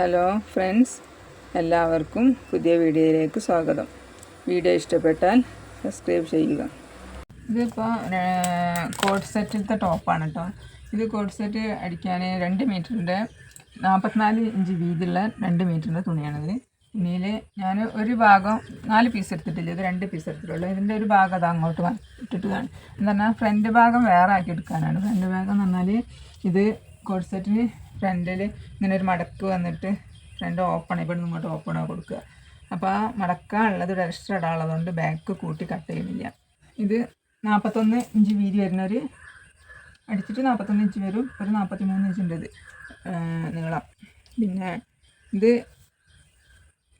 Hello friends, എല്ലാവർക്കും പുതിയ വീഡിയോയിലേക്ക് സ്വാഗതം. വീഡിയോ ഇഷ്ടപ്പെട്ടാൽ സബ്സ്ക്രൈബ് ചെയ്യുക. ഇതിപ്പോൾ കോട്ട് സെറ്റിലത്തെ ടോപ്പാണ് കേട്ടോ. ഇത് കോട്ട് സെറ്റ് അടിക്കാൻ 2 മീറ്ററിൻ്റെ 44 ഇഞ്ച് വീതിയുള്ള 2 മീറ്ററിൻ്റെ തുണിയാണിത്. തുണിയിൽ ഞാൻ ഒരു ഭാഗം 4 പീസ് എടുത്തിട്ടില്ല, ഇത് 2 പീസ് എടുത്തിട്ടുള്ളൂ. ഇതിൻ്റെ ഒരു ഭാഗം അത് അങ്ങോട്ട് ഇട്ടിട്ടതാണ്. എന്ന് പറഞ്ഞാൽ ഫ്രണ്ട് ഭാഗം വേറെ ആക്കി എടുക്കാനാണ്. ഫ്രണ്ട് ഭാഗം എന്ന് പറഞ്ഞാൽ ഇത് കോട്ട് സെറ്റിന് ഫ്രണ്ടിൽ ഇങ്ങനെ ഒരു മടക്ക് വന്നിട്ട് ഫ്രണ്ട് ഓപ്പൺ ഇവിടെ നിന്ന് ഇങ്ങോട്ട് ഓപ്പണാണ് കൊടുക്കുക. അപ്പോൾ ആ മടക്കാനുള്ളത് ഒരു എക്സ്ട്രാ ഇടാനുള്ളതുകൊണ്ട് ബാക്ക് കൂട്ടി കട്ട് ചെയ്യുന്നില്ല. ഇത് 41 ഇഞ്ച് വീതി വരുന്നൊരു അടിച്ചിട്ട് 41 ഇഞ്ച് വരും, ഒരു 43 ഇഞ്ചിൻ്റെ ഇത് നീളം. പിന്നെ ഇത്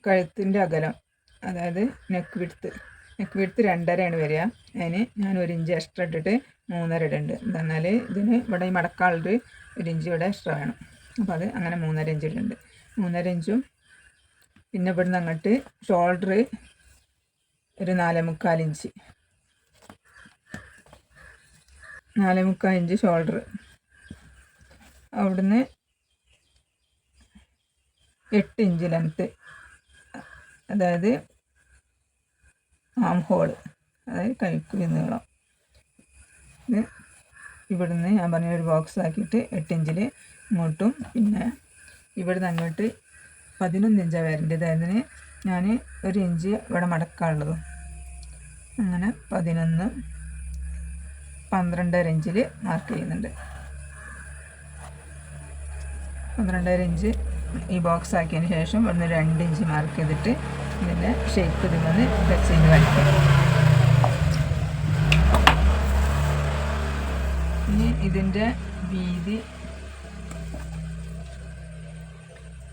കഴുത്തിൻ്റെ അകലം, അതായത് നെക്ക് വിഡ്ത്ത് 2.5 വരിക. അതിന് ഞാൻ 1 ഇഞ്ച് എക്സ്ട്രാ ഇട്ടിട്ട് 3.5 ഇടുന്നുണ്ട്. എന്നാൽ ഇതിന് ഇവിടെ ഈ മടക്കാളൊരു 1 ഇഞ്ച് ഇവിടെ എക്സ്ട്രാ വേണം. അപ്പോൾ അത് അങ്ങനെ 3.5 ഇഞ്ച് ഇടുന്നുണ്ട്. 3.5 ഇഞ്ചും പിന്നെ ഇവിടുന്ന് അങ്ങോട്ട് ഷോൾഡർ ഒരു 4.25 ഇഞ്ച്, 4.25 ഇഞ്ച് ഷോൾഡർ. അവിടുന്ന് 8 ഇഞ്ച് ലെങ്ത്ത്, അതായത് ആം ഹോള്, അതായത് കൈക്കുഴി നീളം. ഇത് ഇവിടുന്ന് ഞാൻ പറഞ്ഞ ഒരു ബോക്സ് ആക്കിയിട്ട് 8 ഇഞ്ചിൽ ഇങ്ങോട്ടും, പിന്നെ ഇവിടുന്ന് അങ്ങോട്ട് 11 ഇഞ്ചാണ് വരേണ്ടത്. അതിന് ഞാൻ 1 ഇഞ്ച് ഇവിടെ മടക്കാനുള്ളതും, അങ്ങനെ 11 12.5 ഇഞ്ചിൽ മാർക്ക് ചെയ്യുന്നുണ്ട്. 12.5 ഇഞ്ച് ഈ ബോക്സ് ആക്കിയതിന് ശേഷം ഇവിടുന്ന് 2 ഇഞ്ച് മാർക്ക് ചെയ്തിട്ട് ഇതിൻ്റെ ഷേപ്പ് ഇതിൽ നിന്ന് ടച്ച് ചെയ്ത് വരയ്ക്കാം. ഇനി ഇതിൻ്റെ വീതി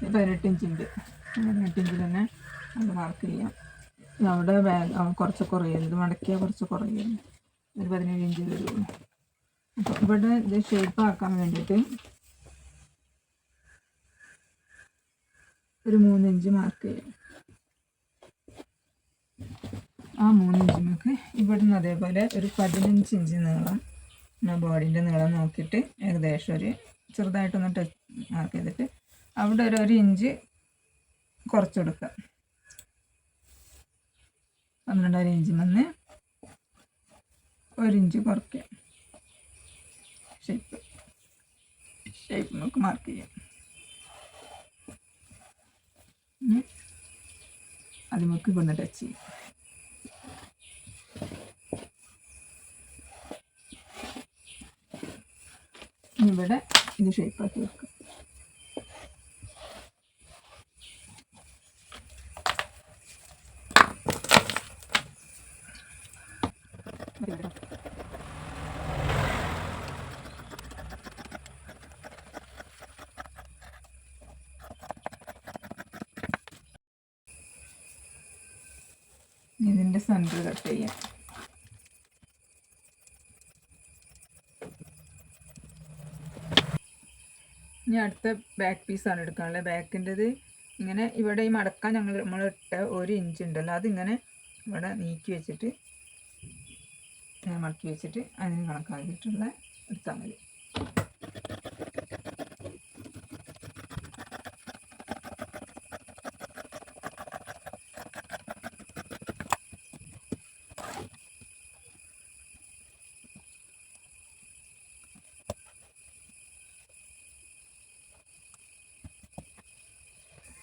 18 ഇഞ്ചുണ്ട്. 18 ഇഞ്ചിൽ തന്നെ അത് മാർക്ക് ചെയ്യാം. അവിടെ കുറച്ച് കുറയുന്നു, ഇത് മടക്കിയാൽ കുറച്ച് കുറയുന്നു, ഒരു 17 ഇഞ്ച് വരുള്ളൂ. അപ്പോൾ ഇവിടെ ഇത് ഷേപ്പ് ആക്കാൻ വേണ്ടിയിട്ട് ഒരു 3 ഇഞ്ച് മാർക്ക് ചെയ്യാം. ആ 3 ഇഞ്ച് നമുക്ക് ഇവിടുന്ന് അതേപോലെ ഒരു 15 ഇഞ്ച് നീളം, ബോഡീൻ്റെ നീളം നോക്കിയിട്ട് ഏകദേശം ഒരു ചെറുതായിട്ടൊന്ന് ടച്ച് മാർക്ക് ചെയ്തിട്ട് അവിടെ ഒരു 1 ഇഞ്ച് കുറച്ച് കൊടുക്കുക. 12.5 ഇഞ്ച് വന്ന് 1 ഇഞ്ച് കുറയ്ക്കുക. ഷേപ്പ് നമുക്ക് മാർക്ക് ചെയ്യാം. അത് നമുക്ക് ഇവിടുന്ന് ടച്ച് ചെയ്യും. ഇവിടെ ഇത് ഷേപ്പാക്കി വെക്കുക. ഇതിൻ്റെ സെൻറ്റർ കട്ട് ചെയ്യാം. ഇനി അടുത്ത ബാക്ക് പീസാണ് എടുക്കാനുള്ളത്. ബാക്കിൻ്റെത് ഇങ്ങനെ ഇവിടെ ഈ മടക്കാൻ നമ്മളിട്ട 1 ഇഞ്ച് ഉണ്ടല്ലോ, അതിങ്ങനെ ഇവിടെ നീക്കി വെച്ചിട്ട് മടക്കി വെച്ചിട്ട് അതിന് കണക്കാക്കിയിട്ടുള്ള എടുത്താൽ മതി.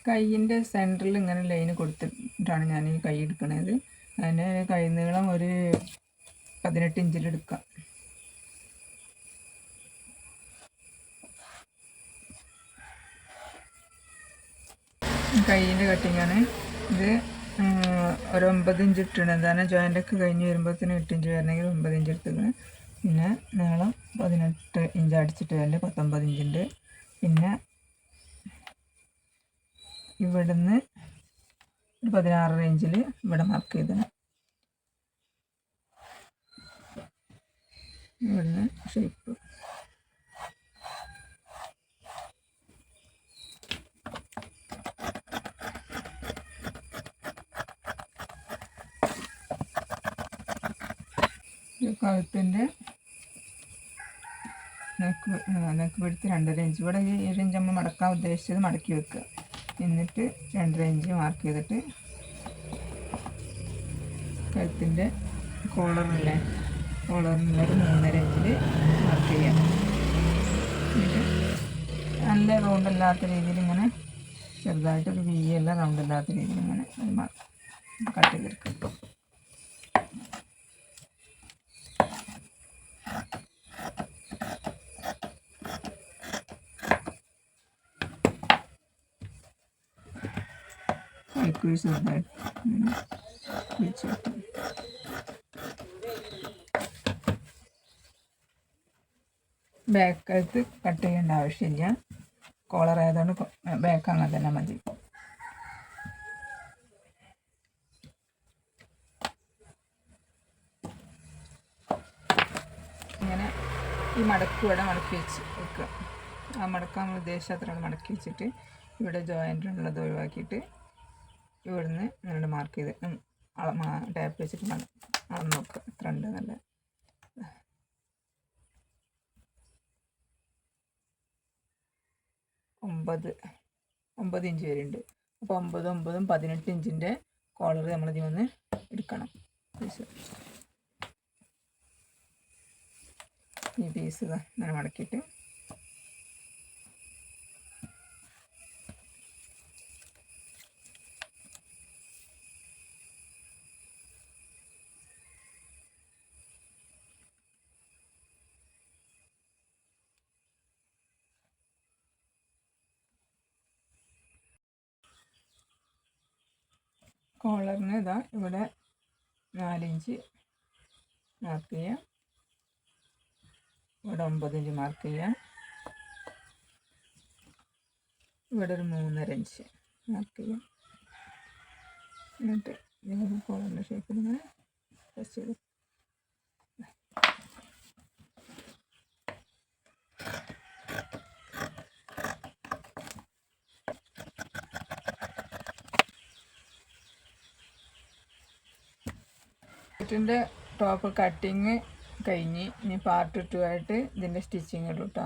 കൈയിൻ്റെ സെൻറ്ററിൽ ഇങ്ങനെ ലൈന് കൊടുത്തിട്ടാണ് ഞാൻ ഈ കൈ എടുക്കുന്നത്. അതിന് കൈ നീളം ഒരു 18 ഇഞ്ചിലെടുക്കാം. കൈയിൻ്റെ കട്ടിങ്ങാണ് ഇത്. ഒരു 9 ഇഞ്ച് ഇട്ടിട്ടുണ്ട്. കാരണം ജോയിൻ്റൊക്കെ കഴിഞ്ഞ് വരുമ്പോഴത്തേന് 8 ഇഞ്ച് വരണമെങ്കിൽ 9 ഇഞ്ച് എടുത്തിട്ട്, പിന്നെ നീളം 18 ഇഞ്ച് അടിച്ചിട്ട് അതിൻ്റെ 19 ഇഞ്ചുണ്ട്. പിന്നെ ഇവിടുന്ന് ഒരു 16 ഇഞ്ചിൽ ഇവിടെ മാർക്ക് ചെയ്തത്. ഇവിടുന്ന് ഷേപ്പ് കഴുത്തിൻ്റെ നെക്ക് വിഡ്ത്ത് 2.5 ഇഞ്ച്. ഇവിടെ 7 ഇഞ്ച് നമ്മൾ മടക്കാൻ ഉദ്ദേശിച്ചത് മടക്കി വെക്കുക. എന്നിട്ട് 2.5 ഇഞ്ച് മാർക്ക് ചെയ്തിട്ട് കഴുത്തിൻ്റെ കോളറിൻ്റെ ഒരു 3.5 ഇഞ്ചിൽ മാർക്ക് ചെയ്യാം. എന്നിട്ട് നല്ല റൗണ്ടല്ലാത്ത രീതിയിൽ ഇങ്ങനെ ചെറുതായിട്ടൊരു വീയല്ല റൗണ്ടല്ലാത്ത രീതിയിൽ ഇങ്ങനെ കട്ട് ചെയ്തെടുക്കും. കൈക്കുഴി ചെറുതായിട്ട് വെച്ച് ബാക്കകത്ത് കട്ട് ചെയ്യേണ്ട ആവശ്യമില്ല. കോളർ ആയതുകൊണ്ട് ബാക്ക് അങ്ങനെ തന്നെ മതി. ഇങ്ങനെ ഈ മടക്ക് ഇവിടെ മടക്കി വെച്ച് വെക്കുക. ആ മടക്ക് നമ്മൾ ഉദ്ദേശിച്ചത്ര മടക്കി വെച്ചിട്ട് ഇവിടെ ജോയിൻ്റ് ഉള്ളത് ഒഴിവാക്കിയിട്ട് ഇവിടുന്ന് ഇങ്ങനെ മാർക്ക് ചെയ്ത് ടാപ്പ് വെച്ചിട്ട് അളന്ന് നോക്കുക എത്ര ഉണ്ട് നല്ല. 9 ഇഞ്ച് വരെ ഉണ്ട്. അപ്പോൾ 9, 9, 18 ഇഞ്ചിൻ്റെ കോളർ നമ്മളിതിൽ നിന്ന് എടുക്കണം. ഈ പീസ് ഇങ്ങനെ മടക്കിയിട്ട് കോളറിന് ഇവിടെ 4 ഇഞ്ച് മാർക്ക് ചെയ്യാം. ഇവിടെ 9 ഇഞ്ച് മാർക്ക് ചെയ്യാം. ഇവിടെ ഒരു 3.5 ഇഞ്ച് മാർക്ക് ചെയ്യാം. എന്നിട്ട് കോളറിൻ്റെ ഷേപ്പിൽ ഇങ്ങനെ പ്രസ് ചെയ്ത് ിൻ്റെ ടോപ്പ് കട്ടിങ് കഴിഞ്ഞ് ഇനി പാർട്ട് 2 ആയിട്ട് ഇതിൻ്റെ സ്റ്റിച്ചിങ് ഇടും കേട്ടോ.